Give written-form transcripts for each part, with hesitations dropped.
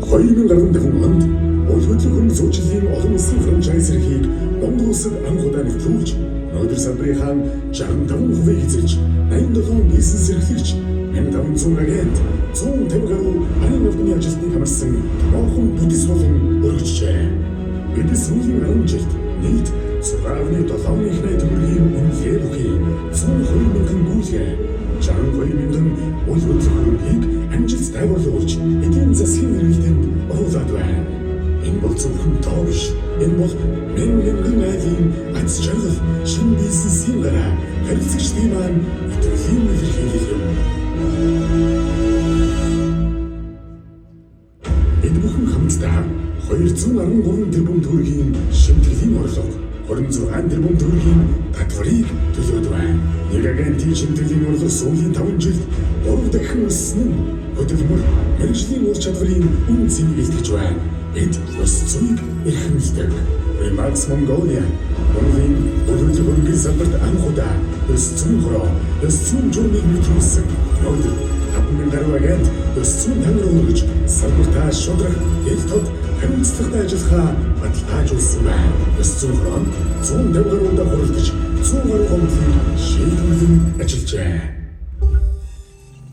2015 онд уул хөдөлгөөн зуучлалын олон улсын франчайз эрхийг Монгол улсад анх удаа нэвтрүүлж, өнөөдөр салбарынхаа 65% эзэлж, 87 бизнес эрхлэгч, 1500 агент, 150 гаруй арын албаны ажилтныг хамарсан томоохон бүтэц болон өргөжжээ. Бид сүүлийн 10 жилд нийт 6.7 их найд төгрөгийн үнэлгээ бүхий 120 мянган гүйцэтгэх 62 мянган уул хөдөлгөөнийг амжилт дагуулж эдийн засгийн хэрэглэнд оруулаад байна. Энэ бол зөвхөн тоо биш. Энэ бол мянган айлын аз жаргал, шинэ бизнесийн гараа, харилцагчдын маань итгэлийн илэрхийлэл юм. Бид бүхэн хамтдаа 213 тэрбум төгрөгийн шимтгэлийн орлого, 26 тэрбум төгрөгийн татварыг төлөөд байна. Нэг агентийн шимтгэлийн орлого сүүлийн 5 жилд 3 дахин өссөн нь хөдөлмөр, мэргэжлийн ур чадварын үн цэнийг илтгэж байна. Бид ёс зүйн эрхэмлдэг. Remax Mongolia Монголын хөдөлгөөний салбарт анх удаа ёс зүйн хороо, ёс зүйн журмыг нэвтрүүлсэн. Өнөөдөр 5,000 гаруй агент ёс зүйн танил өргөж, салбартаа шудрах, ил тод хариуцлагатай ажиллахаа баталгаажуулсан байна. Ёс зүйн хороо 150 гаруй удаа хуралдаж, 100 гаруй гомдлыг шийдвэрлэн ажиллажээ.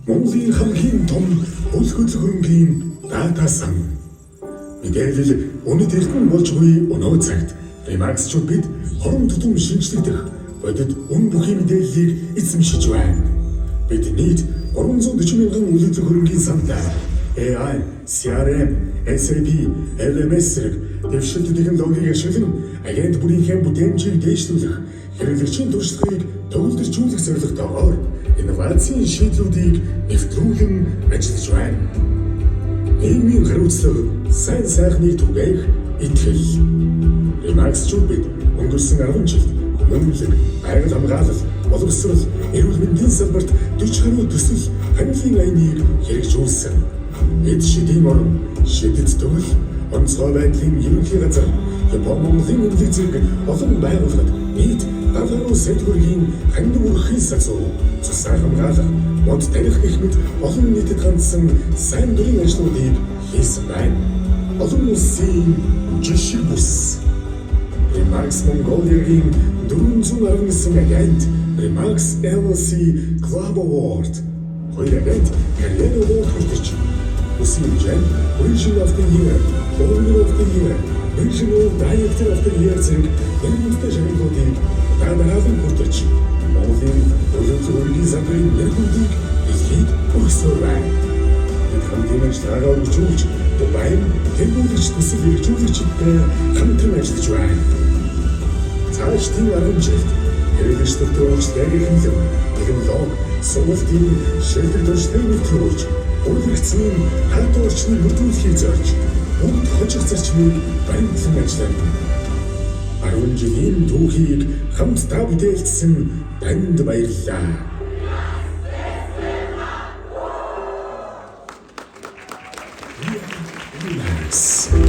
Монголын хамгийн том уул хөдөлгөөнийн дата сан. Мэдээлэл үнэт эрдэм болж буй өнөө цагт Remax-чууд бид хорон тутам шинжлэхдэх бодит үн бүхий мэдээллийг эзэмшиж байна. Бид нийт 340 мянган уул хөдөлгөөнийн саналаа AI, CRM, SAP, LMS зэрэг дэвшилт технологиг ашиглан агент бүрийнхээ бүтээмжийг дээшлүүлэх, хэрэглэгчийн туршлагыг төгөлдржүүлэх зорилготойгоор инновацийн шийдлүүдийг нэвтрүүлэн ажиллаж байна. Нийгмийн хариуцлага, сайн сайхныг түгээх итгэл. Remax-чууд бид өнгөрсөн 10 жилд хүмүүнлэг, байгаль хамгаалал, боловсрол, эрүүл мэндийн салбарт 40 гаруй төсөл хамлын айныг хэрэгжүүлсэн. Бид шидийн орон, шидэд төгөл, онцгой байдлын ерөнхий газар, Япон Монголын үнэлэг зэрэг олон байгууллагад нийт 70 сая төгрөгийн хандив өргөхийн сацуу, цусаа хамгаалах, мод таних гэх мэт олон нийтэд хандсан сайн дурын ажлуудыг хийсэн байна. Олон улсын жишг бус. Remax Mongolia-гийн 419 агент Remax LLC Club Award. Хоёр агент карьер award хүртэж, үсгийн хэмжээнд Vision of the Year, Owner of the Year, Regional Director of the Year зэрэг нэрмэттэй шагналуудыг дараахан хүртэж, Монголын хөдөлгөөний салбарын нэрхүндийг дэлхийд өргөсөөр байна. Бид хамтын ажиллагаагаа үргэлжлүүлж, Дубайн тэмүүлэгч төсөл хэрэгжүүлэгчдтэй хамтран ажиллаж байна. Цаашдын 10 жилд хэрэглэгчдийн туршлагыг эрхэмлэн, технологи, сургалтын шилдэг туршлагыг нэвтрүүлж, үйлчлэгчийн хадгалт орчныг бүрдүүлэхийг зорж, бүгд хожих зарчмыг баримтлан ажиллана. 10 жилийн түүхийг хамтдаа бүтээлчсэн танд баярлалаа. Yes.